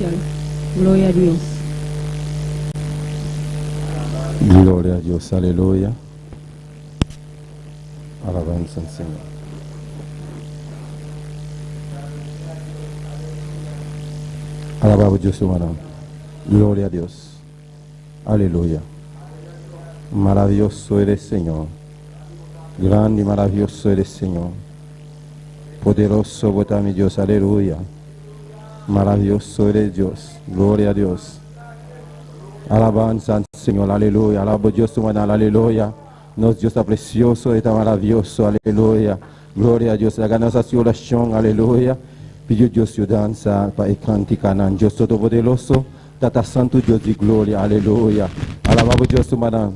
cielo. Gloria a Dios. Gloria a Dios, aleluya. Alabanza al Señor. Alabamos Dios, hermano. Gloria a Dios. Aleluya. Maravilloso eres, Señor. Grande y maravilloso eres, Señor. Poderoso, vota mi Dios, aleluya. Maravilloso eres Dios. Gloria a Dios. Alabanza al Señor, aleluya. Alabamos Dios, hermano, aleluya. Nos Dios está precioso, está maravilloso, aleluya. Gloria a Dios. La ganancia de oración, aleluya. Pidió Dios su danza para canticanan. Dios todopoderoso, Tata Santo Dios de gloria, aleluya. Alabamos Dios, hermano.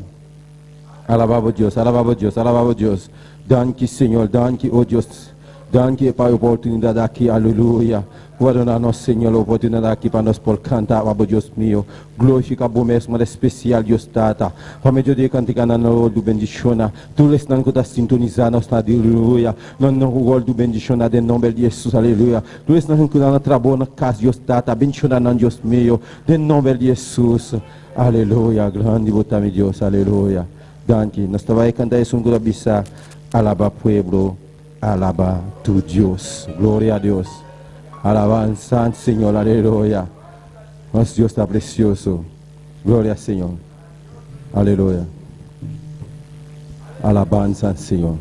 Alabamos Dios, alabamos Dios, alabamos Dios. Danke, Señor, danke, oh Dios. Danke para a oportunidade aqui, aleluia. Guarda-nos, Senhor, a oportunidade aqui para nós por cantar, oh Deus meu. Glorifica o mesmo, especial, Deus Tata. Para me dizer cantar na hora do bendiciona. Tu les não está sintonizando, aleluia. No rol do bendiciona, em nome de Jesus, aleluia. Tu les não está trabalhando na casa, Deus Tata. Bendiciona, Deus meu. Em nome de Jesus, aleluia. Grande, botame Deus, aleluia. Danke. Nós estamos cantando isso, um bisa. Alaba pueblo. Alaba tu Dios, gloria a Dios. Alabanza al Señor, aleluya. Nuestro Dios está precioso. Gloria al Señor. Aleluya. Alabanza al Señor.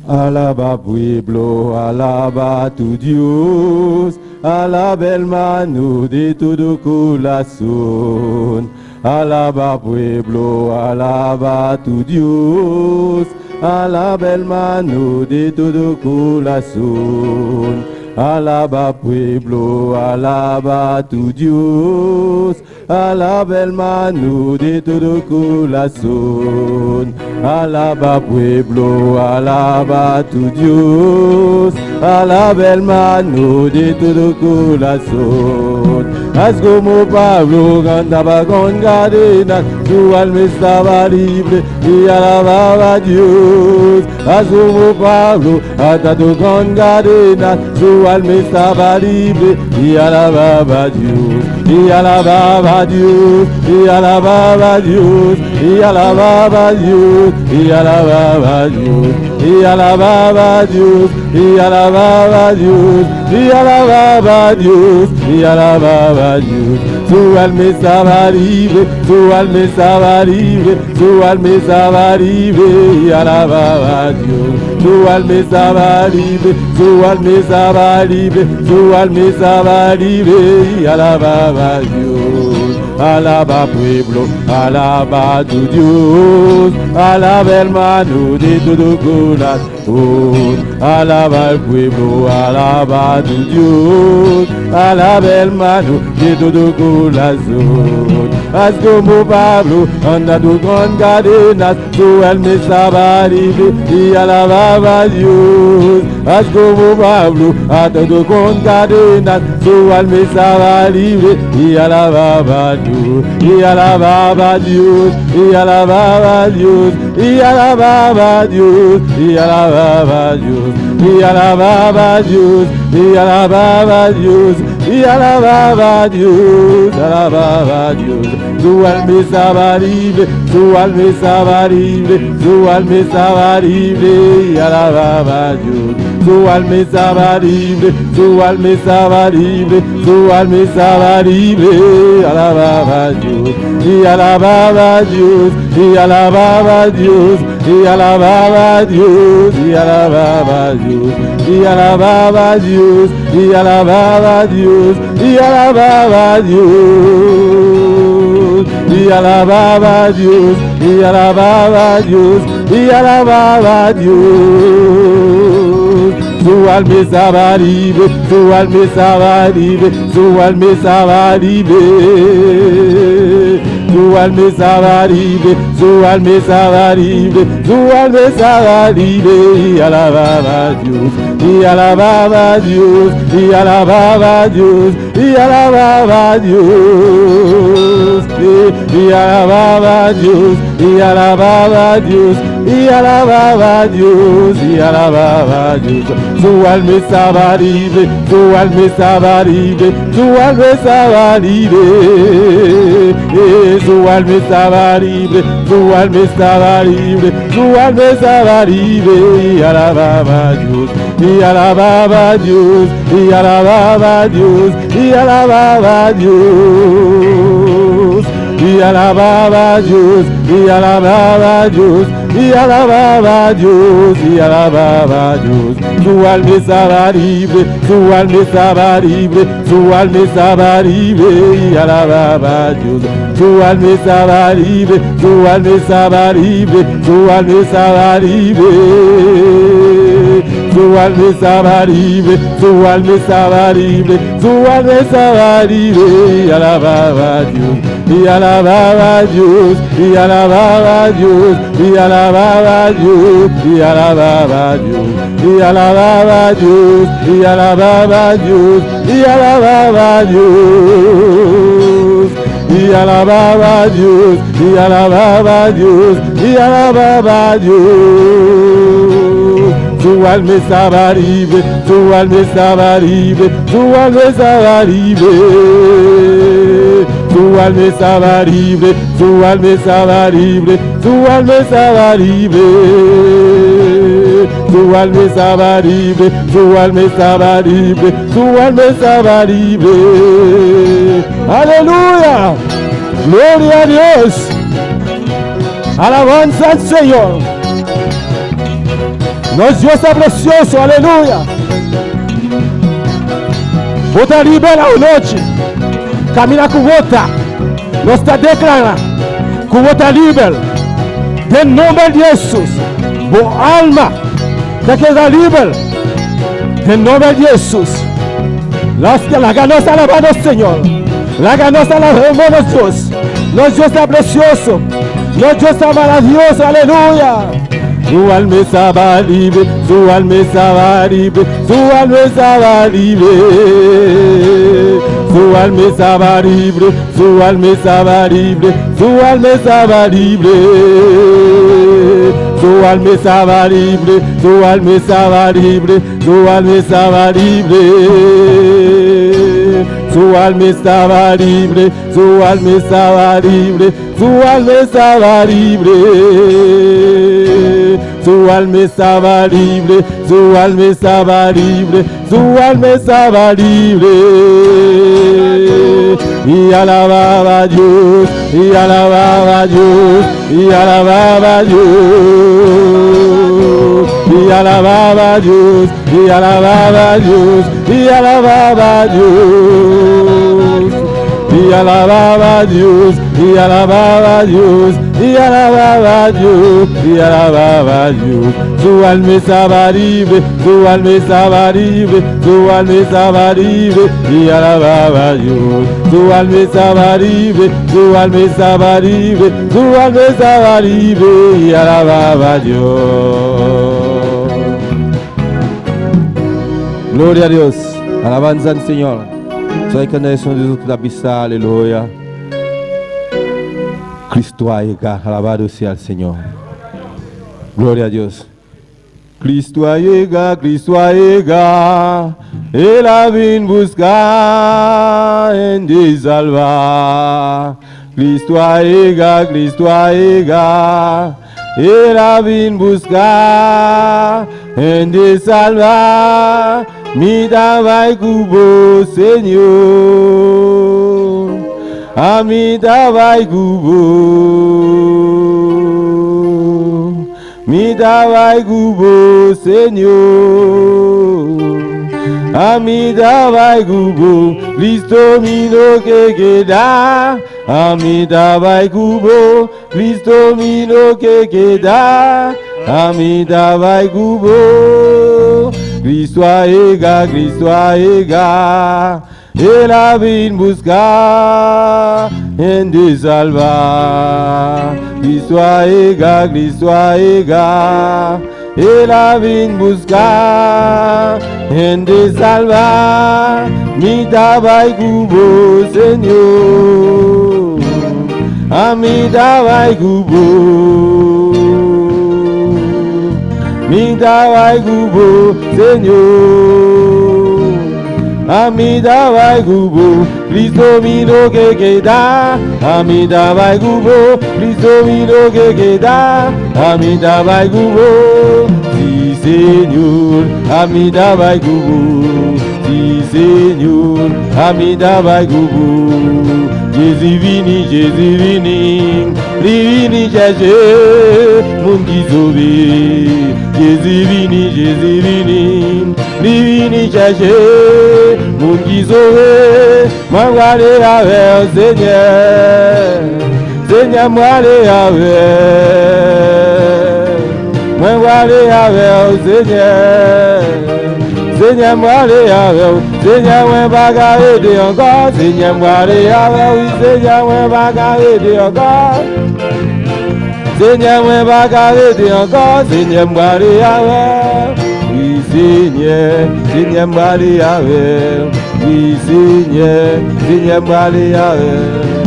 Alaba pueblo, alaba tu Dios. Alaba hermano de todo corazón. Alaba pueblo, alaba tu Dios. Alaba hermano de todo corazón. Alaba pueblo, alaba tu Dios. Alaba hermano de todo corazón. Alaba pueblo, alaba tu Dios. Alaba hermano de todo corazón. Haz como Pablo cantaba con cadenas, su alma estaba libre y alababa a Dios. Haz como Pablo atado con cadenas, su alma estaba libre y alababa a Dios. Y alababa a Dios, y alababa a Dios, y alababa a Dios, y alababa a Dios, y alababa a Dios, y alababa a Dios, y alababa a Dios, y alababa a Dios. Su alma estaba libre, su alma estaba libre, su alma estaba libre y alababa a Dios. Su alma estaba libre, su alma estaba libre, su alma estaba libre y alababa a Dios. Alaba pueblo, alaba a tu Dios, alaba hermano de todo corazón. Alaba al pueblo, alaba a tu Dios, alaba hermano de todo corazón. Haz como Pablo, andando con cadenas, su alma estaba libre y alababa a Dios. Haz como Pablo, andando con cadenas, su alma estaba libre y alababa a Dios. Y alababa a Dios, y alababa a Dios, y alababa a Dios, y alababa a Dios, y alababa a Dios, y alababa a Dios, y alababa a Dios, alababa a Dios. Su alma estaba libre, su alma estaba libre, su alma estaba libre y alababa a Dios. Su alma estaba libre, su alma estaba libre, su alma estaba libre y alababa a Dios. Y alababa a Dios, y alababa a Dios, y alababa a Dios, y alababa a Dios, y alababa a Dios, y alababa a Dios, y alababa a Dios, y alababa a Dios, y alababa a Dios, y alababa a Dios. Su alma estaba libre, su alma estaba libre, su alma estaba libre. Su alma estaba libre, su alma estaba libre, su alma estaba libre y alababa a Dios, y alababa a Dios, y alababa a Dios, y alababa a Dios, y y alababa a Dios, y alababa a Dios, y alababa a Dios, y alababa a Dios. Su alma estaba libre, su alma estaba libre, su alma estaba libre, su alma estaba libre, su alma estaba libre, su alma estaba libre, y alababa a Dios, y alababa a Dios, y alababa a Dios, y alababa a Dios, y alababa a Dios, y alababa a Dios, y alababa a Dios, y alababa a Dios. Su alma estaba libre, su alma estaba libre, su alma estaba libre, y alababa a Dios. Su alma estaba libre, su alma estaba libre, su alma estaba libre. Su alma estaba libre, su alma estaba libre, su alma estaba libre, y alababa a Dios, y alababa a Dios, y alababa a Dios, y alababa a Dios, y alababa a Dios, y alababa a Dios, y alababa a Dios, y alababa a Dios, y alababa a Dios, y alababa a Dios, y alababa a Dios. Su alma estaba libre, su alma estaba libre, su alma estaba libre. Su alma estaba libre, su alma estaba libre, su alma estaba libre. Su alma estaba libre, su alma estaba libre, su alma estaba libre. Aleluya, gloria a Dios, alabanza al Señor. Nos Dios é precioso, aleluia. Outra libera a noite, caminha com outra, nós está declarando, com outra libera, em nome de Jesus, boa alma, daquela libera, em nome de Jesus, la ganosa alabando o Senhor, la ganosa alabando a Deus, nosso Deus é precioso, nosso Deus é maravilhoso, aleluia. Su alma estaba libre, su alma estaba libre, su alma estaba libre. Su alma estaba libre, su alma estaba libre, su alma estaba libre. Su alma estaba libre, su alma estaba libre, su alma estaba libre. Su alma estaba libre, su alma estaba libre, su alma estaba libre. Su alma estaba libre, su alma estaba libre, su alma estaba libre. Y alababa a Dios, y alababa a Dios, y alababa a Dios, y alababa a Dios, y alababa a Dios, y alababa a Dios, y alababa a Dios, y alababa a Dios, y alababa a Dios, y alababa a Dios. Su alma estaba libre, su alma estaba libre, su alma estaba libre, y alababa a Dios. Su alma estaba libre, su alma estaba libre, su alma estaba libre, y alababa a Dios. Gloria a Dios, alabanza al Señor. Soy condición de la pista, aleluya. Cristo llega, alabado sea el Señor. Gloria a Dios. Cristo llega, Él ha venido buscar en de salvar. Cristo llega, Él ha venido buscar en de salvar. Mira vai cubo, Señor. Amida vai cubo. Mida vai cubo, Señor. Amida vai cubo. Cristo mino que queda. Amida vai cubo. Cristo mino que queda. Amida vai cubo. Cristo llega, Él ha venido buscar en de salvar. Cristo llega, Él ha venido buscar en de salvar. Mi vai cubo, Señor. Amida vai gubo. Mida vai gubo, Senhor. Amida vai gubo, Cristo mino que queda. Amida vai gubo, Cristo mino que queda. Amida vai gubo, sí Senhor. Amida vai gubo, sí Senhor. Amida vai gubo. Jésus vini, vini chercher mon qui sauvé. Jésus vini, vini chercher mon qui sauvé. Moi aller avec Seigneur, Seigneur moi aller avec. Moi aller avec Seigneur. Seigneur moi aller avec, Seigneur moi va garder encore, Seigneur moi aller avec, oui Seigneur moi va garder encore, Seigneur moi va garder encore, Seigneur moi aller avec, oui Seigneur, Seigneur moi aller avec, oui Seigneur, Seigneur moi aller avec.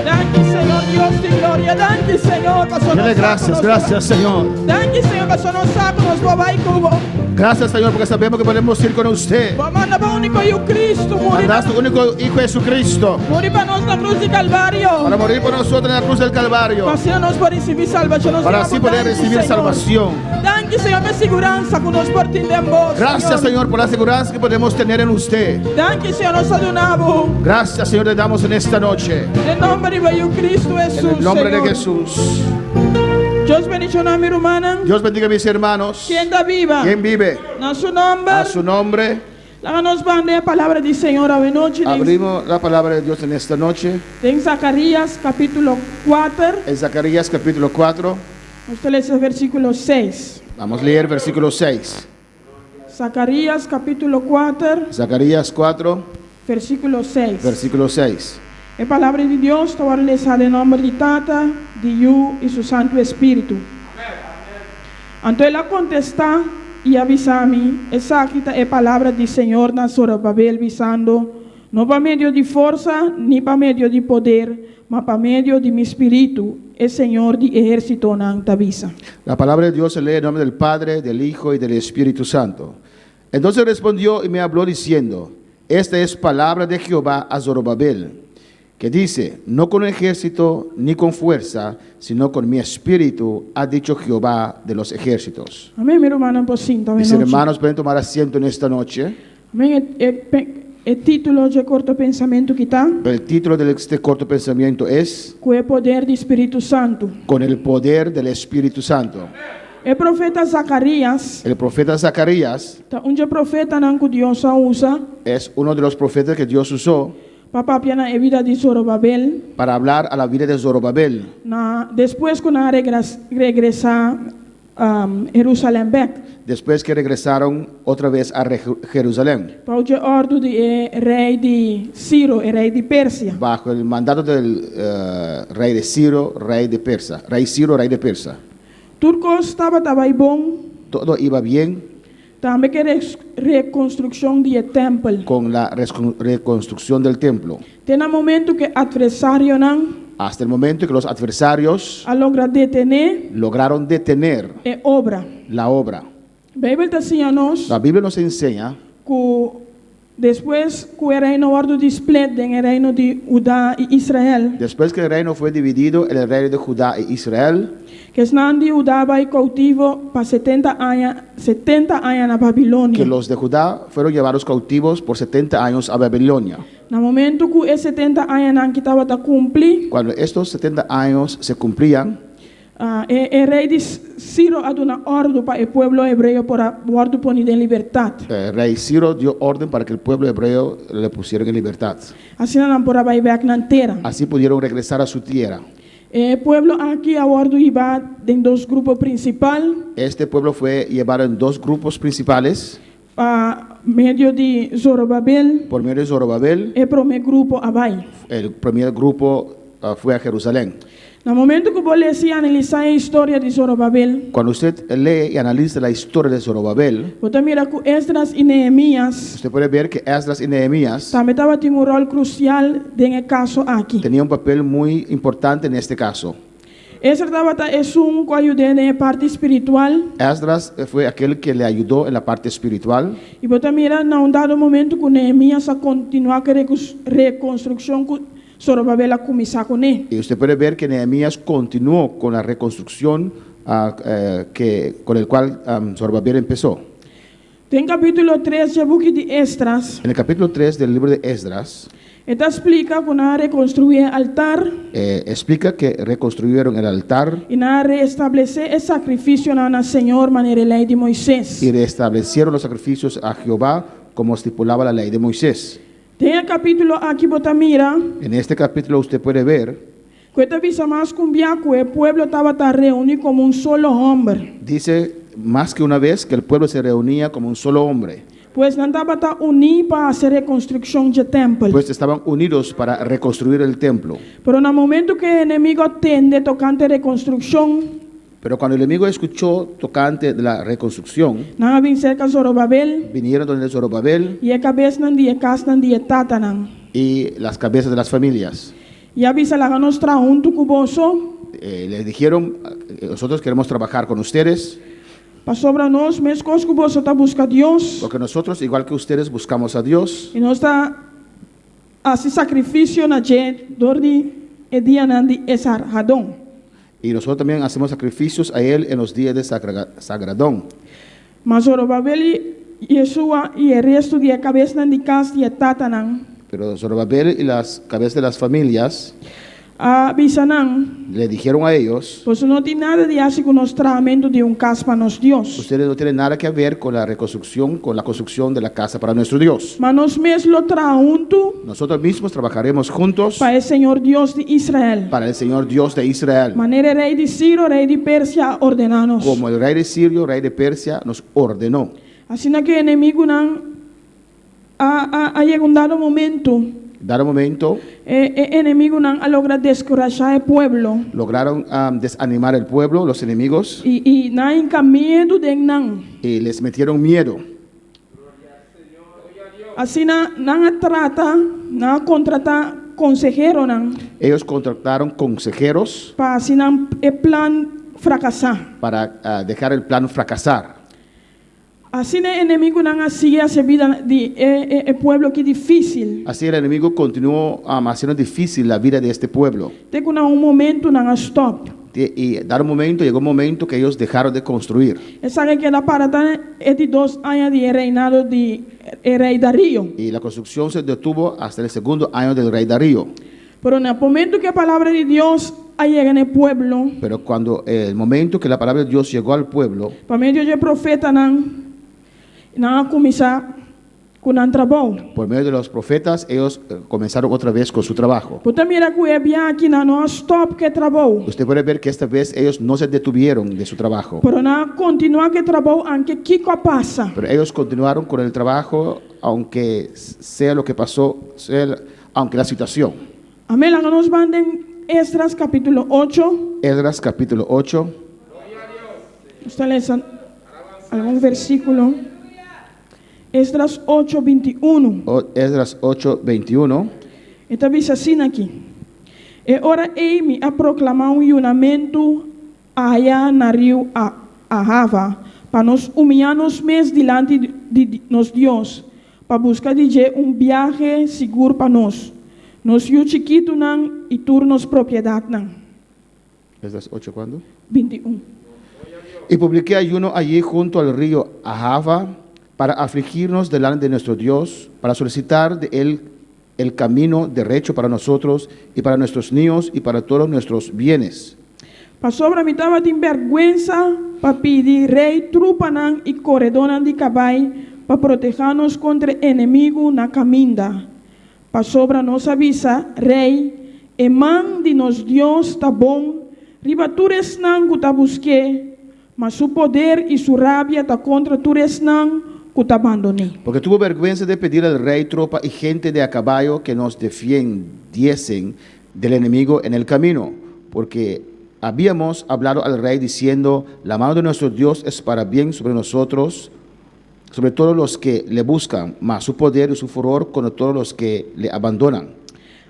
Danke Señor Dios de gloria, danke Señor que só Dele gracias, gracias Señor. Danke Señor que só não sabe nos babai cubo. Gracias Señor porque sabemos que podemos ir con usted. Vamos a único y Cristo morir. Mandaste tu único Hijo Jesucristo Morir para nós na cruz de Calvario. para morir por nosotros en la cruz del Calvario, Para assim nós poder receber salvação. para así poder recibir salvación. Danke Señor por segurança que nós portemos. Gracias Señor por la seguridad que podemos tener en usted. Danke Señor nós adoramos. Gracias Señor te damos en esta noche. En nombre de Cristo Jesús. En el nombre de Señor. Jesús. Dios bendiga a mi hermana. Dios bendiga a mis hermanos. Quien está viva. ¿Quién vive? Na su nombre. A su nombre. Nos van a la palabra del Señor a noche. Abrimos la palabra de Dios en esta noche. En Zacarías capítulo 4. En Zacarías capítulo 4. Usted lee el versículo 6. Vamos a leer versículo 6. Zacarías capítulo 4. Zacarías 4, Versículo 6. versículo 6. La palabra de Dios te va a leer en nombre de Tata, de Yu y su Santo Espíritu. Entonces él contesta y avisa a mí, exacta es palabra del Señor na Zorobabel, avisando, no para medio de fuerza, ni para medio de poder, mas para medio de mi espíritu, el Señor de ejército na avisa. La palabra de Dios se lee en nombre del Padre, del Hijo y del Espíritu Santo. Entonces respondió y me habló diciendo, esta es palabra de Jehová a Zorobabel, que dice, no con ejército ni con fuerza, sino con mi espíritu, ha dicho Jehová de los ejércitos. Amén, mi hermano, por cinta. Mis hermanos pueden tomar asiento en esta noche. Amén. El título de corto pensamiento que está, El título de este corto pensamiento es, con el poder del Espíritu Santo. con el poder del Espíritu Santo. El profeta Zacarías, El profeta Zacarías un profeta que Dios usa, es uno de los profetas que Dios usó para la vida de Zorobabel, para hablar a la vida de Zorobabel. después que regresa a Jerusalén, Después que regresaron otra vez a Jerusalén, para el orden del rey de Ciro, el rey de Persia. bajo el mandato del rey de Ciro, rey de Persia. Rey Ciro, rey de Persia. Turcos estaba bon, Todo iba bien también que reconstrucción del templo. con la reconstrucción del templo. Tiene un momento que adversario Hasta el momento que los adversarios a logra detener lograron detener obra. la obra. La Biblia decía nos La Biblia nos enseña que después que el reino guardo split en el reino de Judá y Israel, después que el reino fue dividido en el reino de Judá e Israel, que es de Judá va cautivo para 70 años en Babilonia. que los de Judá fueron llevados cautivos por 70 años a Babilonia. En el momento que es 70 años que estaba a cumplir, Cuando estos 70 años se cumplían, el rey de Ciro ha dado una orden para el pueblo hebreo para poner en libertad. el rey Ciro dio orden para que el pueblo hebreo le pusieran en libertad. Así no por ir back na tierra. Así pudieron regresar a su tierra. El pueblo aquí ahora iba en dos grupos principales. Este pueblo fue llevado en dos grupos principales. Medio de Zorobabel, Por medio de Zorobabel, el primer grupo abai. el primer grupo fue a Jerusalén. No momento que vos lees y analizas la historia de Zorobabel, Cuando usted lee y analiza la historia de Zorobabel, vos te mira que Esdras y Nehemías usted puede ver que Esdras y Nehemías también teniendo un rol crucial en el caso aquí. tenían un papel muy importante en este caso. Esdras es un que ayudó en la parte espiritual. Esdras fue aquel que le ayudó en la parte espiritual. Y vos te mira en un dado momento que Nehemías a continuar con la reconstrucción que Zorobabel a comenzar con él. Y usted puede ver que Nehemías continuó con la reconstrucción con el cual Zorobabel empezó. En capítulo 3 del libro de Esdras, En el capítulo 3 del libro de Esdras, esta explica que nada reconstruir el altar explica que reconstruyeron el altar y nada restablecer el sacrificio al Señor manera la ley de Moisés. y restablecieron los sacrificios a Jehová como estipulaba la ley de Moisés. En el capítulo aquí vos mira En este capítulo usted puede ver, que esta visa más que el pueblo estaba reunido como un solo hombre. dice más que una vez que el pueblo se reunía como un solo hombre, Pues no estaba unido para hacer reconstrucción del templo. pues estaban unidos para reconstruir el templo. Pero en el momento que el enemigo tende tocante reconstrucción, Pero cuando el enemigo escuchó tocante de la reconstrucción, nada bien cerca de Zorobabel vinieron donde Zorobabel y el cabeza de casa de tatanan. y las cabezas de las familias. Y avisa la nuestra junto cuboso, Les dijeron, nosotros queremos trabajar con ustedes, para sobre nos, mes cos cuboso está busca a Dios. porque nosotros, igual que ustedes, buscamos a Dios Y no está así sacrificio na jet, dordi el día nandi esar hadón. y nosotros también hacemos sacrificios a Él en los días de Sagradón. Mas Zorobabel y Yeshua y el resto de cabeza de casa de tatanan, Pero Zorobabel y las cabezas de las familias avisanan. le dijeron a ellos, Pues no tiene nada de hacer con los tratamientos de un casa para nos Dios. ustedes no tienen nada que ver con la reconstrucción, con la construcción de la casa para nuestro Dios. Manos mes lo junto Nosotros mismos trabajaremos juntos para el Señor Dios de Israel. para el Señor Dios de Israel. Manera rey de Ciro, rey de Persia, ordenanos. Como el rey de Sirio, rey de Persia, nos ordenó. Así que el enemigo ha llegado un dado momento. Dado momento, Enemigo a lograr descorajar el pueblo. lograron desanimar el pueblo, los enemigos, Y na miedo de nan. y les metieron miedo. Así na trata, na contrata consejero nan. Ellos contrataron consejeros Para así el plan fracasar. para dejar el plan fracasar. Así el enemigo así hace vida de el pueblo que difícil. Así el enemigo continuó haciendo difícil la vida de este pueblo. Tengo un momento nan stop. Y llegó un momento que ellos dejaron de construir. Sabe que la parada es de 2 años de reinado de rey Darío. Y la construcción se detuvo hasta el segundo año del rey Darío. Pero en el momento que la palabra de Dios llega en el pueblo, Pero cuando el momento que la palabra de Dios llegó al pueblo, para medio de profeta nan comienza con un trabajo. por medio de los profetas, ellos comenzaron otra vez con su trabajo. Pues mira que había aquí no stop que trabajo. Usted puede ver que esta vez ellos no se detuvieron de su trabajo, Pero no continúa que trabajo aunque Kiko pasa. pero ellos continuaron con el trabajo, aunque sea lo que pasó, aunque la situación. Amén. La nos manden Esdras capítulo 8. Esdras capítulo 8, Usted lee algún versículo. Esdras 8, 21. Esdras 8, 21. Esta dice así aquí. E ora me a proclamar un juramento allá na rio Ahava, para nos humillarnos mes delante de nos Dios, para buscar de un viaje seguro para nos. Nos yu chiquito nan y turnos propiedad nan. Esdras 8, ¿cuándo? 21. Y publiqué ayuno allí junto al río Ahava para afligirnos delante de nuestro Dios, para solicitar de Él el camino derecho para nosotros y para nuestros niños y para todos nuestros bienes. Para sobre mi estaba sin vergüenza, para pedir rey trupanan y corredonan de caballo, para protegernos contra el enemigo na caminda. Para sobre nos avisa, rey, eman de nos Dios ta bom, ribatures nan que ta busque, mas su poder y su rabia ta contra tures nan que ta abandoné. Porque tuvo vergüenza de pedir al rey, tropa y gente de a caballo que nos defiendiesen del enemigo en el camino, porque habíamos hablado al rey diciendo, la mano de nuestro Dios es para bien sobre nosotros, sobre todos los que le buscan, mas su poder y su furor contra todos los que le abandonan.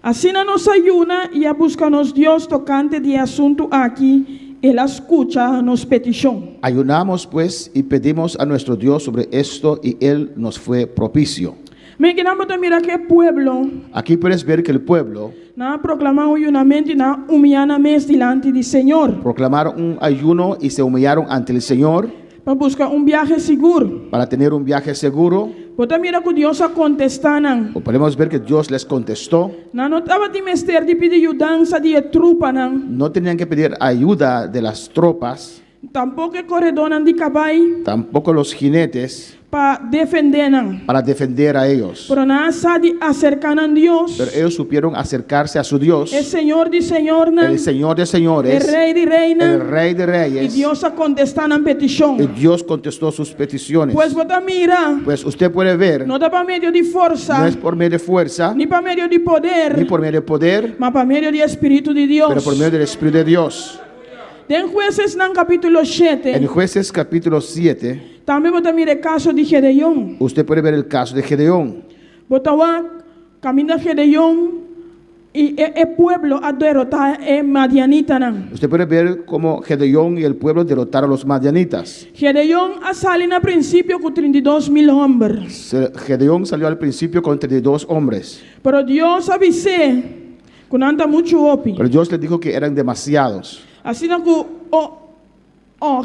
Assim nos ayuna e a busca-nos Deus tocante de assunto aqui, Ele escucha nos petición. Ayunamos pues y pedimos a nuestro Dios sobre esto y Él nos fue propicio. Me quedamos a mirar que pueblo Aquí puedes ver que el pueblo na proclamar unamente e na humilhar mes delante do Senhor proclamaron un ayuno y se humillaron ante el Señor para buscar viaje seguro. para tener un viaje seguro. Bota mira que Deus a contestanan. O podemos ver que Dios les contestó. Não estava de mester de pedir ajudança de trupa não. No tenían que pedir ayuda de las tropas, Tampouco corredonan de caballo tampoco los jinetes, para defender não. para defender a ellos. Pero nada sabe acercar a Deus. Pero ellos supieron acercarse a su Dios, El Señor de Señor não. el Señor de El señores, Rey de Rey não. el Rey de E Reyes, Deus a contestar a petição. y Dios contestó sus peticiones. Pues bota mira, Pues usted puede ver, não dá para meio de força, no es por medio de fuerza, ni para meio de poder, ni por medio de poder, mas para meio de Espírito de Deus. pero por medio del Espíritu de Dios. Tem Jueces no capítulo 7. En Jueces capítulo 7, Também bota mira o caso de Gedeón. usted puede ver el caso de Gedeón. Bota lá, camina Gedeón e o pueblo a derrotar a Madianita. Não. Usted puede ver cómo Gedeón y el pueblo derrotaron a los madianitas. Gedeón a sali no princípio com 32,000 homens. Gedeón salió al principio con 32 hombres, Pero Deus avisou que não anda muito opi. pero Dios les dijo que eran demasiados. Assim que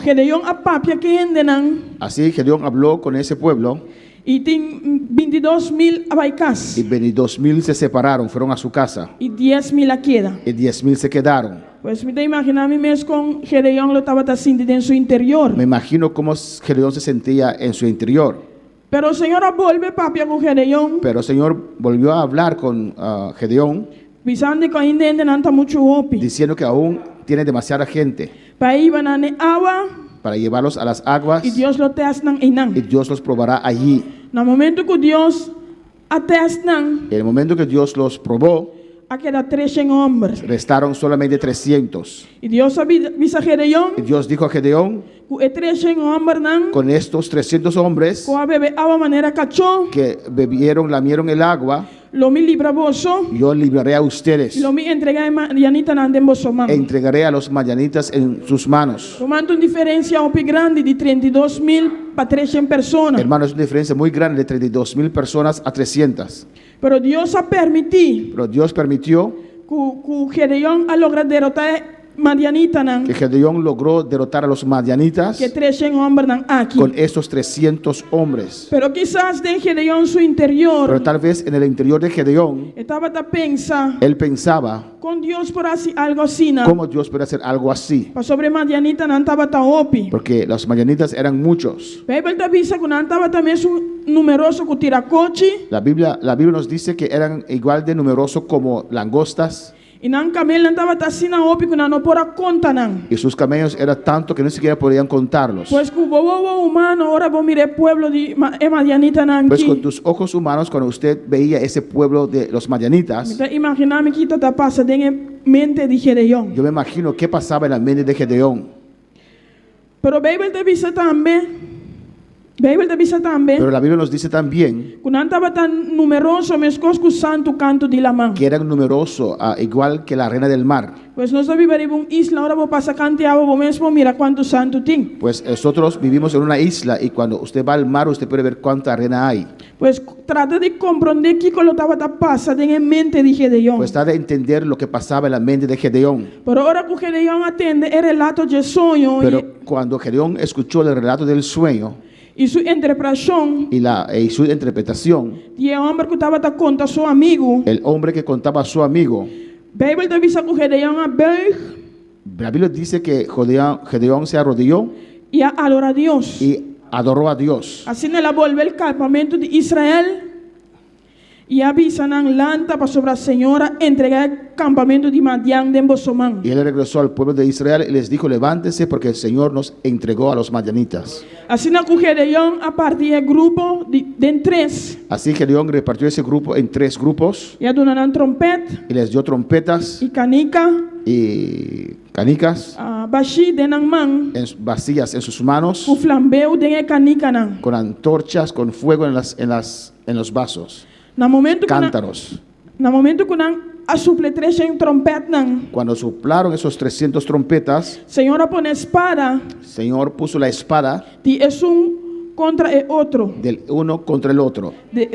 Gedeón a papia que ende não. Así Gedeón habló con ese pueblo E tem 22,000 abaicás y 22,000 se separaron, fueron a su casa e 10,000 a queda. y 10,000 se quedaron. Pues me imaginar a mim mesmo com Gedeón lo estava assim dentro do seu interior. Me imagino cómo Gedeón se sentía en su interior. Pero o Senhor volve papia com Gedeón, Pero el Señor volvió a hablar con Gedeón visando que ainda não está muito opi. diciendo que aún tiene demasiada gente Para ir na água para llevarlos a las aguas e Deus lo testan e y não. Dios los probará allí. No momento que Deus atestan, En el momento que Dios los probó, a queda 300 homens. restaron solamente 300. E Deus avisa Y Gedeón Dios dijo a Gedeón, que 300 homens não, con estos 300 hombres com a beber água maneira cachorro, que bebieron, lamieron el agua, lo me libra vosso, yo libraré a ustedes lo me entrega a Madianita na den vosso mão. e entregaré a los madianitas en sus manos. Tomando uma diferença opi grande de 32,000 para 300 pessoas. Hermano, es una diferencia muy grande de 32,000 personas a 300. Pero Deus a permitir Pero Dios permitió que Gedeón a lograr derrotar Madianita não, que Gedeón logró derrotar a los madianitas que 300 homens não aqui. con estos 300 hombres. Pero quizás de Gedeón su interior Pero tal vez en el interior de Gedeón, estaba a pensar él pensaba, con Dios por así algo así não. ¿cómo Dios puede hacer algo así? Para sobre Madianita não estava tão opi. Porque los madianitas eran muchos. A Bíblia avisa que não estava também numeroso que tiracoche La Biblia nos dice que eran igual de numerosos como langostas e não camelo não estava assim na opi que não pora conta não. y sus camellos eran tanto que ni siquiera podían contarlos. Pues que bobo humano ahora vos mire pueblo de Madianita não Pues con aqui. tus ojos humanos, cuando usted veía ese pueblo de los madianitas, Imaginar-me que está passa dentro mente de Gedeón. yo me imagino qué pasaba en la mente de Gedeón. Pero a Bíblia avisa também, Pero la Biblia nos dice también que não estava tão numeroso, mas que o santo canto de la mão. que eran numerosos, igual que la reina del mar. Pues nós vivemos em uma isla, agora vou passar canteado, vou mesmo mira quanto santo tem. Pues nosotros vivimos en una isla y cuando usted va al mar, usted puede ver cuánta arena hay. Pues trata de compreender que lo estava passando em mente de Gedeón. Pues está de entender lo que pasaba en la mente de Gedeón. Pero ahora que Gedeón atende el relato de sonho Pero cuando Gedeón escuchó el relato del sueño e sua interpretação, y su interpretación, e o homem que estava a contar seu amigo, el hombre que contaba a su amigo, a Bíblia avisa que Gedeón abeig la Biblia dice que Gedeón se arrodilló e adora a Deus. y adoró a Dios. Assim ela volve ao campamento de Israel Y avisan an lanta para sobre la señora entregar el campamento de Madián de Embosomán. Y él regresó al pueblo de Israel y les dijo, levántense porque el Señor nos entregó a los madianitas. Así na Gedeón a partir del grupo de tres. Así que Gedeón repartió ese grupo en 3 grupos Y adonaron trompet y les dio trompetas y canica. y canicas, Bashi denan man. vacías en sus manos, U flambeu den canica nan. con antorchas, con fuego en los vasos, Na momento cántaros. que nan asuple tres en trompet nan. Cuando soplaron esos 300 trompetas, Señora pone espada. el Señor puso la espada Y es un contra el otro. del uno contra el otro, De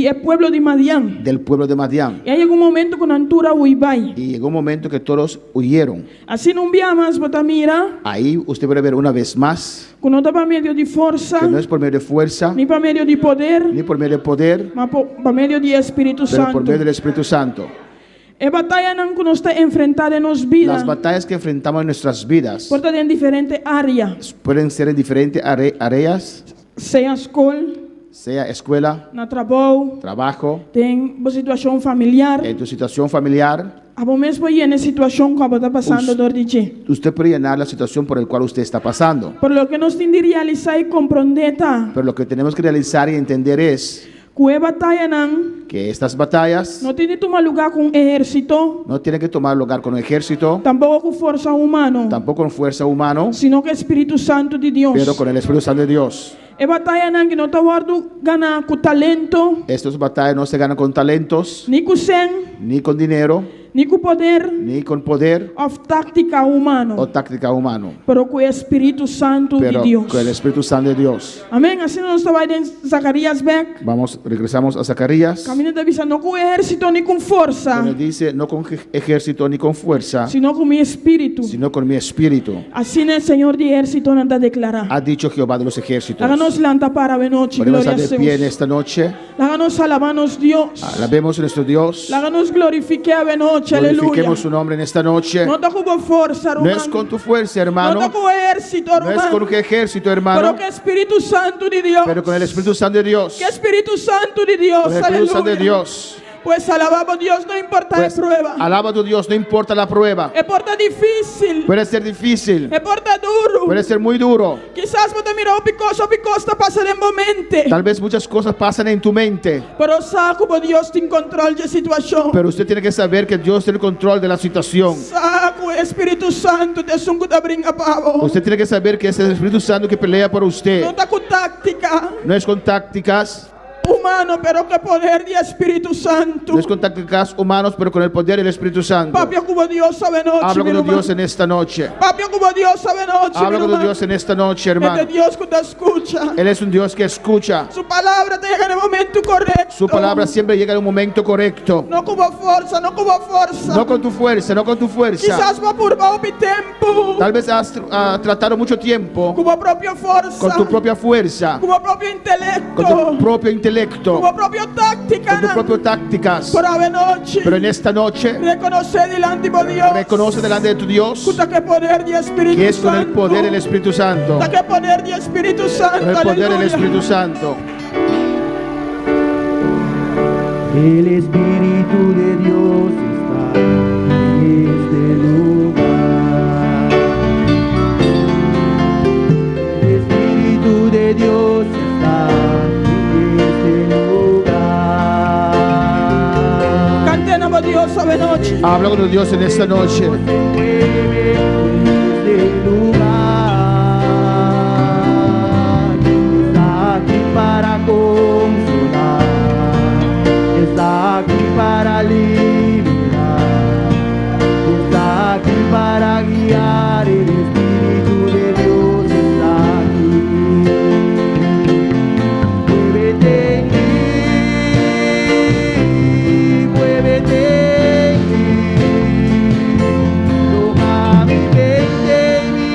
el pueblo de Madián. del pueblo de Madián. Y hay un momento con Antura Uibay. Y llegó un momento que todos huyeron. Así no más, botamira. Ahí usted puede ver una vez más Que no está para medio de fuerza. que no es por medio de fuerza, Ni para medio de poder. ni por medio de poder, Mas para medio de Espíritu pero por Santo. medio del Espíritu Santo. Es batalla que nos está enfrentada en nos vidas. Las batallas que enfrentamos en nuestras vidas Porta en diferentes áreas. pueden ser en diferentes áreas, Sea escola, sea escuela, na trabajo, trabajo, tem situación familiar. en tu situación familiar. A vos mesmo y en esa situación que está pasando Us- dor de ti. Usted puede llenar la situación por la cual usted está pasando. Por lo que nos tiene que realizar y comprender Pero lo que tenemos que realizar y entender es que batalla nan que estas batallas no tiene que tomar lugar con ejército, no tienen que tomar lugar con el ejército, tampoco con fuerza humana, tampoco con fuerza humana, sino que Espíritu Santo de Dios. pero con el Espíritu Santo de Dios. Es batalla nan que no está guardo gana con talento, Estas batallas no se ganan con talentos, ni con sen, ni con dinero, ni con poder ni con poder o táctica humana, o táctica humana, pero con el Espíritu Santo pero de Dios. con el Espíritu Santo de Dios. Amén. Así nos estaba en Zacarías Beck. Regresamos a Zacarías, Camino de visa no con ejército ni con fuerza, donde dice, no con ejército ni con fuerza, sino con mi espíritu. sino con mi espíritu, Así el Señor de ejército anda a declarar. ha dicho Jehová de los ejércitos. Háganos lanta para benoche, Podemos gloria a estar de pie en Dios. esta noche, Háganos alabanos Dios. alabemos a nuestro Dios, Háganos glorifique a benoche, aleluya. glorifiquemos su nombre en esta noche. No está con fuerza, No hermano. es con tu fuerza, No hermano, está con ejército, no es hermano. con qué ejército, Pero hermano, que Espíritu Santo de Dios. pero con el Espíritu Santo de Dios, Que Espíritu Santo de Dios, con el Espíritu Santo de aleluya. Dios. Pues alabamos a Dios, no importa Pues, la prueba. alaba a tu Dios, no importa la prueba. Es porta difícil. Puede ser difícil, Es porta duro. puede ser muy duro. Quizás vos te miras picosta pasa de momento. Tal vez muchas cosas pasan en tu mente, Pero sabe como Dios tiene control de la situación. pero usted tiene que saber que Dios tiene el control de la situación. Sabe que el Espíritu Santo te es un que te brinca pavo. Usted tiene que saber que es el Espíritu Santo que pelea por No usted. está con táctica No es con tácticas, humano, pero que poder de Espíritu Santo. no es con tácticas humanos, pero con el poder del Espíritu Santo. Papi, como Dios sabe noche. Habla mi con tu hermano. Dios en esta noche. Papi, como Dios sabe noche. Habla mi con tu hermano. Dios en esta noche, Este hermano. Dios que te escucha. Él es un Dios que escucha. Su palabra te llega en el momento correcto. Su palabra siempre llega en un momento correcto. No como fuerza, no como fuerza. No con tu fuerza, no con tu fuerza. Quizás va por bajo mi tiempo. Tal vez has tratado mucho tiempo Como propia fuerza. con tu propia fuerza, Como propio intelecto. con tu propio intelecto, Como propia táctica. con tus propias tácticas. Por ave noche. Pero en esta noche, Reconocer delante de Dios. reconoce delante de tu Dios Puta que poder de Espíritu que es con el Santo. poder del Espíritu Santo. Puta que poder de Espíritu Santo. Con el poder del aleluya. Espíritu Santo. El Espíritu de Dios está en este lugar. El Espíritu de Dios está en este lugar. Canten a Dios sabe noche. Habla con tu Dios en esta noche. Se mueve en este lugar. Está aquí para consolar. Está aquí para liberar, está aquí para guiar, el Espíritu de Dios está aquí. Muévete en mí, muévete en mí, toma mi mente y mi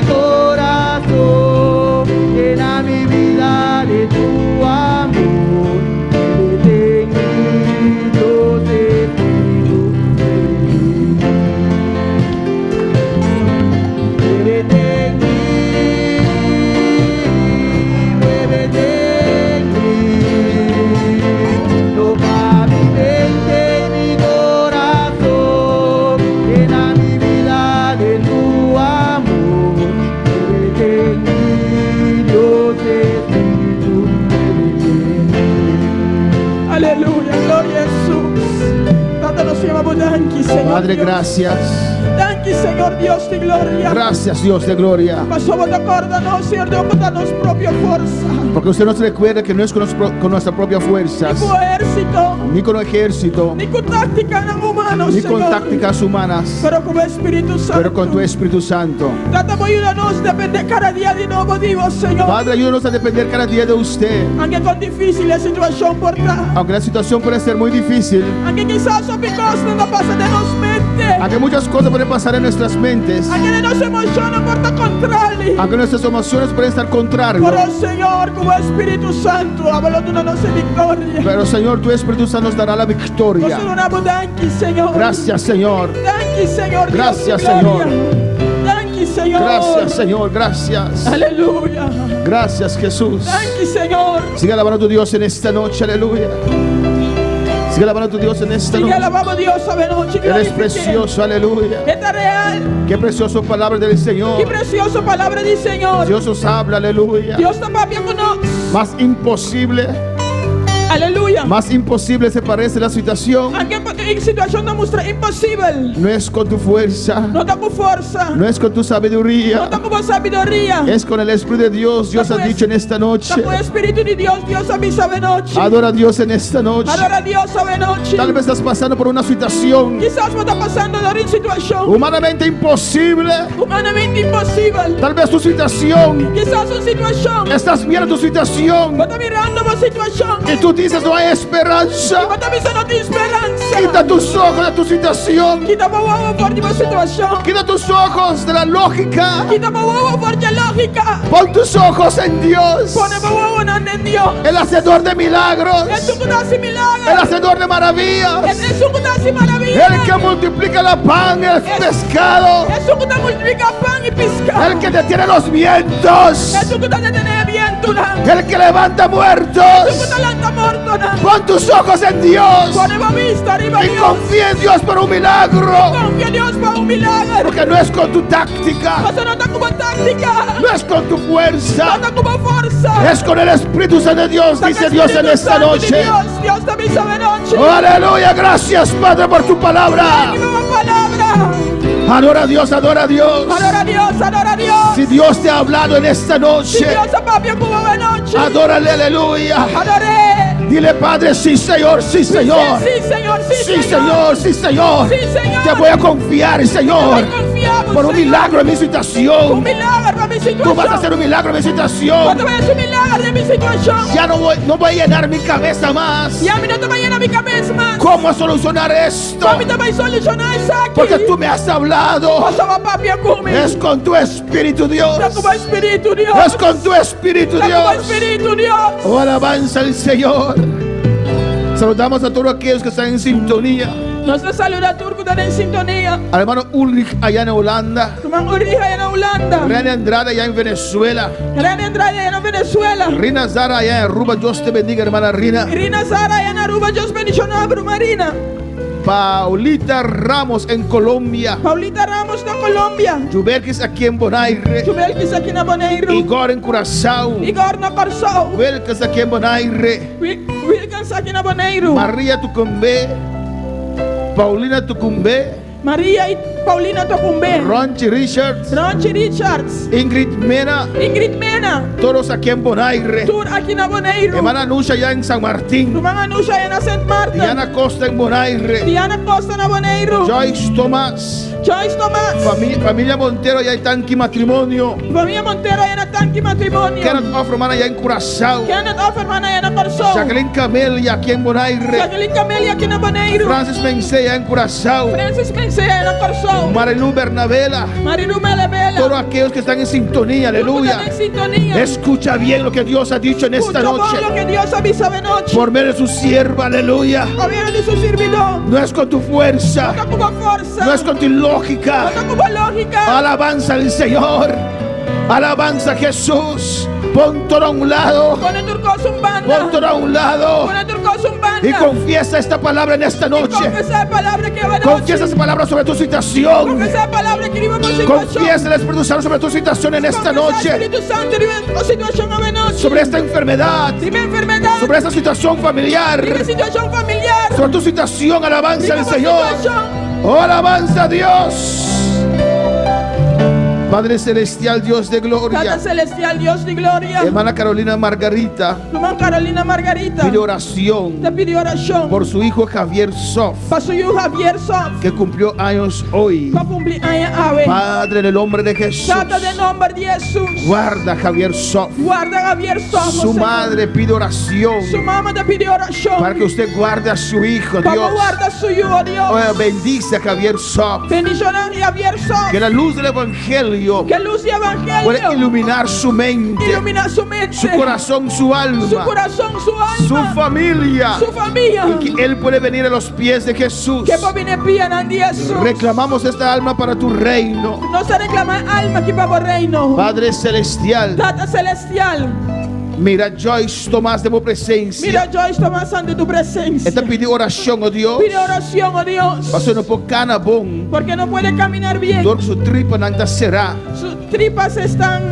Thank you, Señor. Padre, Dios. gracias. Thank you, Señor Dios de gloria. Gracias, Dios de gloria. Mas somos de acordarnos, Señor, de darnos propia fuerza. Porque usted nos recuerda que no es con nuestra propia fuerza, Ni con ejército, ni con ejército, ni con tácticas humanas, ni con Señor. tácticas humanas, Pero con Espíritu Santo. pero con tu Espíritu Santo. Tratamos de ayudarnos a depender cada día de nuevo, digo, Señor. Padre, ayúdanos a depender cada día de usted. Aunque con difícil la situación por trás. Aunque la situación puede ser muy difícil, Aunque quizás son cosas no pasan de nos mente. aunque muchas cosas pueden pasar en nuestras mentes, Aunque nos emocionan por lo contrario. aunque nuestras emociones pueden estar contrarias, Pero el Señor, como Espíritu Santo, habla de una victoria. pero Señor, tu Espíritu Santo nos dará la victoria. Nosotros damos thank you, Señor. Gracias, Señor. Thank you, Señor. Dios Gracias, de gloria. Señor. Thank you, Señor. Gracias, Señor. Gracias. Aleluya. Gracias, Jesús. Thank you, Señor. Sigue alabando a tu Dios en esta noche. Aleluya. Sigue alabando a tu Dios en esta Sigue noche. alabando a Dios, esta noche. Él es precioso. Aleluya. Está real. Qué precioso palabra del Qué Señor. preciosa palabra del Señor. Dios os habla. Aleluya. Dios está bien con nosotros. Más imposible. Aleluya. Más imposible se parece la situación. Aunque en situación nos muestra imposible. No es con tu fuerza. No está con fuerza. No es con tu No sabiduría. está con sabiduría. Es con el Espíritu de Dios. Dios ha dicho en esta noche. Está con el Espíritu de Dios. Dios avisa de noche. Adora a Dios en esta noche. Adora a Dios de noche. Tal vez estás pasando por una situación Quizás me está pasando de una situación humanamente imposible. humanamente imposible. Tal vez tu situación, Quizás una situación. estás viendo tu situación Me está mirando una situación. y tú dices no hay esperanza. Me está diciendo no hay esperanza. Quita tus ojos de tu situación. Quita por favor por tu situación. Quita tus ojos de la lógica. Quita por favor por la lógica. Pon tus ojos en Dios. Pone por favor en Dios. El hacedor de milagros. Es un cudazo El milagro. hacedor de maravillas. Es un cudazo maravilla. El que multiplica la pan y el pescado. Es un cudazo multiplica pan y pescado. El que detiene los vientos. Es un cudazo de tener viento. El que levanta Es un muertos. cudazo lanta muerto. Pon tus ojos en Dios. Ponemos vista arriba Y Dios. confía en Dios por un milagro. Confía en Dios para un milagro. Porque no es con tu táctica. Eso no está como táctica. No es con tu No fuerza. está como fuerza. Es con el Espíritu Santo de Dios, Está dice el Dios en Espíritu esta Santo de noche. Dios también sabe noche. Oh, aleluya. Gracias, Padre, por tu palabra. Y nueva palabra. Adora a Dios, adora a Dios. Adora a Dios, adora a Dios. Si Dios te ha hablado en esta Si noche, Dios está papi como de noche. adórale, aleluya. Adoré. Dile, Padre, sí, Señor, sí, Señor. Sí, Señor, sí, Sí, Señor, sí, Señor. Sí, Señor. Te voy a confiar, Señor, Confiamos, por un Señor. milagro en mi Un situación. milagro en mi situación. Tú vas a hacer un milagro en mi situación. Cuando veas un milagro en mi situación. Ya no voy a llenar mi cabeza más. Y a mí no te va a llenar mi cabeza más. ¿Cómo solucionar esto? A mí te va a solucionar eso aquí. Porque tú me has hablado. Pasa va papi a comer. Es con tu Espíritu, Dios. Está como Espíritu Dios. Es con tu Espíritu, Está como Dios. Espíritu Dios. Oh, alabanza al Señor. Saludamos a todos aquellos que están en sintonía. Nuestra saluda turco está en sintonía. Al hermano Ulrich allá en Holanda. Hermano Urija en Holanda. René Andrade allá en Venezuela. René Andrade en Venezuela. Rina Zara allá en Aruba. Dios te bendiga, hermana Rina. Irina Sara en Aruba. Dios bendición a Marina. Paulita Ramos en Colombia. Paulita Ramos de Colombia. Juberkis aquí en Bonaire. Chubel que aquí en Bonaire. Igor en Curazao. Igor na Corsao. Wilkes aquí en Bonaire. Wilkins aquí en Bonaire. María Tucumbe. Paulina Tucumbe. María y Paulina Tocumbe. Ronchi Richards. Ronchi Richards. Ingrid Mena. Ingrid Mena. Todos aquí en Bonaire. Tour aquí en Bonaire. Hermana Nusha allá en San Martín. Rumana Nusha en Saint Martin. Diana Costa en Bonaire. Diana Costa en Bonaire. Joyce Tomás. Joyce Tomás. Familia Montero allá en Tanqui Matrimonio. Familia Montero en Tanqui Matrimonio. Kenneth Offerman allá en Curazao. Kenneth Offerman en Corsao. Jacqueline Camelia aquí en Bonaire. Jacqueline Camelia aquí en Bonaire. Francis Mencey allá en Curazao. Francis Mencea en Corsao. Marilu Bernabela. Marilu Melebela. Todos aquellos que están en sintonía, aleluya. En sintonía. Escucha bien lo que Dios ha dicho en esta Escucha noche. lo que Dios avisa de noche. Por medio de su sierva, aleluya. Gobierno de su servidor. No es con tu fuerza, No como fuerza. no es con tu lógica. No como lógica. Alabanza al Señor. Alabanza a Jesús. Pon todo a un lado. Pone turcoso un banda. Pon todo a un lado. Pone turcoso un banda. Y confiesa esta palabra en esta noche. Confiesa la palabra que va a Confiesa esta palabra sobre tu situación. Confiesa la palabra que iba por situación. Confiesa el Espíritu Santo sobre tu situación en esta noche. Espíritu Santo iba situación a noche. Sobre esta enfermedad. Dime enfermedad. Sobre esta situación familiar. Dime situación familiar. Sobre tu situación, alabanza Dime al por Señor. situación. Oh, alabanza a Dios. Padre celestial, Dios de Tata gloria. celestial, Dios de gloria. Hermana Carolina Margarita Hermana Carolina Margarita pide oración te pidió oración por su hijo Javier Sof, para su hijo Javier Sof, que cumplió años hoy. para cumplir años ave. Padre, en el nombre de Jesús, Tata de nombre de Jesús, guarda a Javier Sof. guarda a Javier Sof. Su Señor. madre pide oración Su mamá te pidió oración para que usted guarde a su hijo, para Dios. guarda a su hijo, Dios. Oh, bendice a Javier Sof. Bendición a Javier Sof. Que la luz del evangelio Que luz y puede evangelio iluminar su mente, ilumina su mente, su corazón, su alma, su corazón, su su alma, familia, su familia. y que él puede venir a los pies de Jesús. Que por venir bien a Jesús. Reclamamos esta alma para tu reino, No se reclama alma que para el reino. Padre celestial. Tata celestial. Mira Joyce Tomás de tu presencia. Mira, yo estoy más ante tu presencia. Esta pide oración, oh Dios. Pide oración, oh Dios. Paso no por canabón. Porque no puede caminar bien. Dor su tripa nanda será. Sus tripas están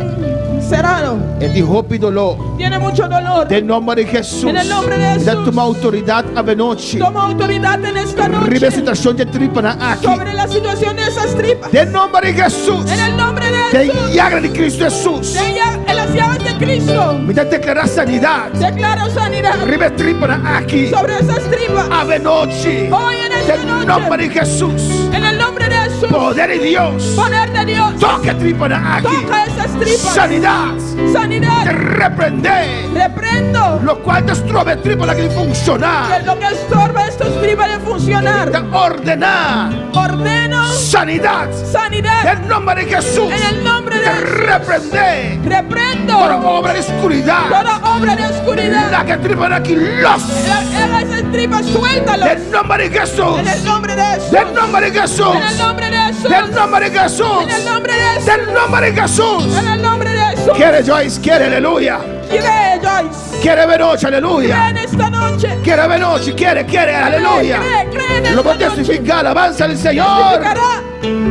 cerradas. Et hopi dolor. Tiene mucho dolor. Del nombre de Jesús. En el nombre de Jesús. Da toma autoridad a venoche. Toma autoridad en esta noche Ribe situación de tripa na aquí. sobre la situación de esas tripas. Del nombre de Jesús. En el nombre de De Jesús. llaga de Cristo Jesús. De ella, en las llaves de Cristo. Mira declarar sanidad. Declaro sanidad Ribe tripa na aquí. sobre esas tripas. A venoche. Hoy en esta Del nombre noche. de Jesús. En el nombre de Jesús. Poder de Dios. Poder de Dios. Toca tripa na aquí. Toca esas tripas. Sanidad. Te Sanidad. reprende. Reprendo. Lo cual destruye tripa la que Que funciona. lo que estorba estos tripas de funcionar. Te ordena Ordeno sanidad. sanidad. En nombre de Jesús. En el nombre de Te Jesús. reprende. Reprendo Toda obra de oscuridad. toda obra de oscuridad. La que tripa aquí los. Esas tripas, suéltalos. En nombre de Jesús. En el nombre de Jesús. Del nombre de Jesús. En el nombre de Jesús. Del nombre de Jesús. En el nombre de Jesús. Del nombre de Jesús. En el nombre de Jesús. Quiere Joyce, quiere aleluya. Cree, Joyce. Quiere Venoche, Cree aleluya. en esta noche. Quiere Venoche, quiere, aleluya. Cree en Lo va esta a noche. testificar, alabanza al Señor. Testificará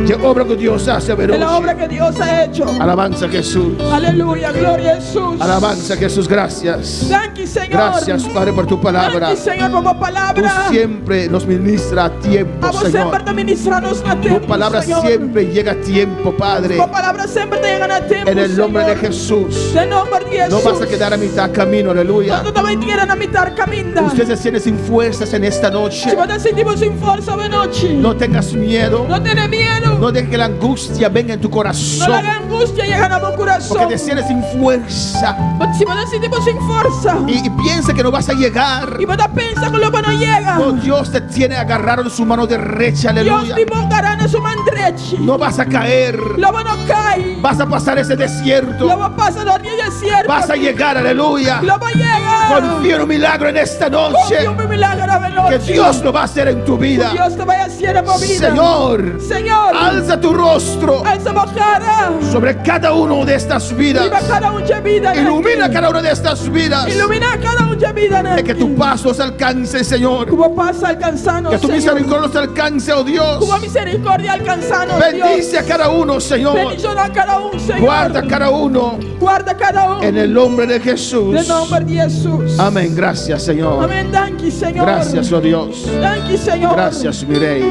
Qué obra que Dios hace, de la obra Venoche. que Dios ha hecho. Alabanza a Jesús. Aleluya, gloria a Jesús. Alabanza a Jesús, gracias. Thank you, Señor. Gracias, Padre, por tu palabra. Thank you, Señor, por tu Tú palabra. siempre nos ministra a tiempo, A vos siempre Señor. te ministramos a Tu tiempo, palabra Señor. siempre llega a tiempo, Padre. Tu palabra siempre te llegan a tiempo, En el nombre de Señor. Jesús. En el nombre de Jesús. No vas a quedar a mitad camino, aleluya. No tú también quieres a mitad camino. Usted se siente sin fuerzas en esta noche. Si vos te sentimos sin fuerza de noche. No tengas miedo. No tenés miedo. No dejes que la angustia venga en tu No corazón. le haga angustia llegar a tu Porque corazón. te sientes sin fuerza. Si vos te sentimos sin fuerza. Y piensa que no vas a llegar. Y vos te piensas que lo que no llega. No, Dios te tiene agarrado en su mano derecha, Dios aleluya. te montará en su mano derecha. No vas a caer. Lo no cae. Vas a pasar ese desierto. Lo va a pasar los días desiertos. Vas a llegar, aleluya. Lo va a llegar. Confía en un milagro en esta noche. Confía en mi milagro de noche. Que Dios lo va a hacer en tu vida. Dios te vaya a hacer en tu vida. Señor, Señor, alza tu rostro alza tu cara. sobre cada uno de estas vidas. Viva cada una vida. Ilumina cada una de estas vidas. Ilumina cada una vida. De que tu paso se alcance, Señor. Como pasa alcanzando. Que tu Señor. misericordia nos alcance, oh Dios. Como misericordia alcanzando. Bendice a cada uno, Señor. Bendición a cada uno, Señor. Guarda a cada uno. Guarda cada uno. En el nombre de Jesús. En el nombre de Jesús. Amén. Gracias, Señor. Amén. Thank you, Señor. Gracias, oh Dios. Thank you, Señor. Gracias, mi Rey.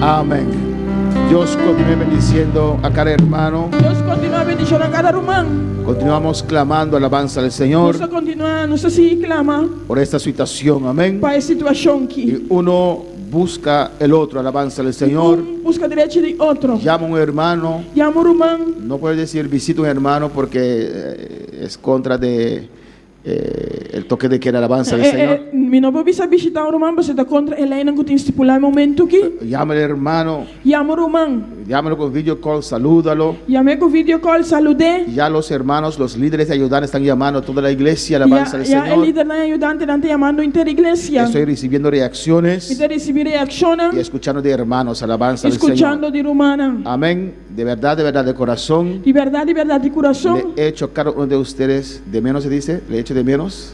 Amén. Dios continúe bendiciendo a cada hermano. Dios continúa bendición a cada humano. Continuamos clamando alabanza al Señor Dios continúa, no sé si clama por esta situación. Amén. para esta situación aquí. Y uno busca el otro, alabanza al Señor. Busca derecho de otro. Llama a un hermano. Llama a un humano. No puede decir visita a un hermano porque es contra de el toque de queda, alabanza al Señor. Mi no puedo visitar un humano, pero se está contra el año que te estipula el momento aquí. Llama al hermano. Llama a un humano. Llámalo con video call, salúdalo. Llamé con video call, saludé. Ya los hermanos, los líderes y ayudantes están llamando a toda la iglesia, alabanza al Ya el Señor. líder y ayudante están llamando interiglesia. Estoy recibiendo reacciones Y te recibir reacciones. y escuchando de hermanos, alabanza al Escuchando Señor. de rumana. Amén. De verdad, de corazón. De verdad, de corazón. Le he hecho a cada uno de ustedes de menos, se dice, le he hecho de menos.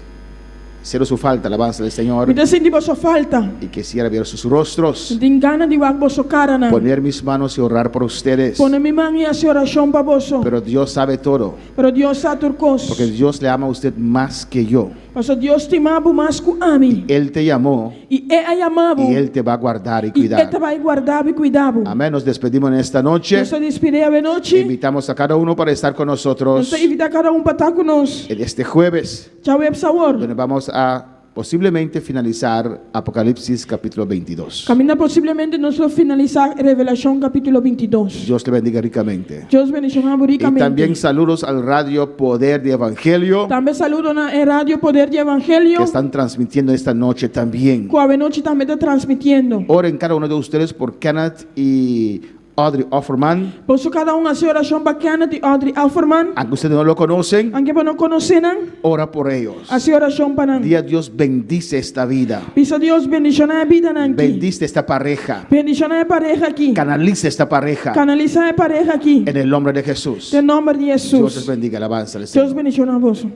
Cero su falta, alabanza del Señor. Me senti vossa falta. Y quisiera ver sus rostros, Tem gana de ver vossa cara, né? poner mis manos y orar por ustedes. Pone mi mano e essa oração para vosso. Pero Dios sabe todo, Pero Deus sabe tudo coisa. porque Dios le ama a usted más que yo. Pastor Deus te ama mais que a mim. Él te llamó E é a amado. y Él te va a guardar y E cuidar. ele vai guardar e cuidar. Amén. Nos despedimos en esta noche. Eu só despedei a noite. Invitamos a cada uno para estar con Eu nosotros só invitar cada para estar conosco. este jueves, Tchau, é sabor. donde vamos a posiblemente finalizar Apocalipsis capítulo 22. Caminha possivelmente nós vamos finalizar Revelação capítulo 22. Dios te bendiga ricamente. Deus bendicionar Y ricamente. también saludos al Radio Poder de Evangelio Também saludo na Rádio Poder de Evangelho. que están transmitiendo esta noche también. Com a noite também está transmitindo. Oren cada uno de ustedes por Kenneth y Audrey Offerman. Por isso cada hace oração bacana de Audrey Alferman. Aunque ustedes no lo conocen, Aunque não conhecem, ora por ellos. hace oração para Día Dios bendice esta vida. Pisa Deus bendicionar a vida aqui. Bendice esta pareja. Bendicionar a pareja aqui. Canaliza esta pareja Canalizar a pareja aqui. en el nombre de Jesús. Em nome de Dios les Jesus. bendiga. Alabanza. Deus bendicionar a você.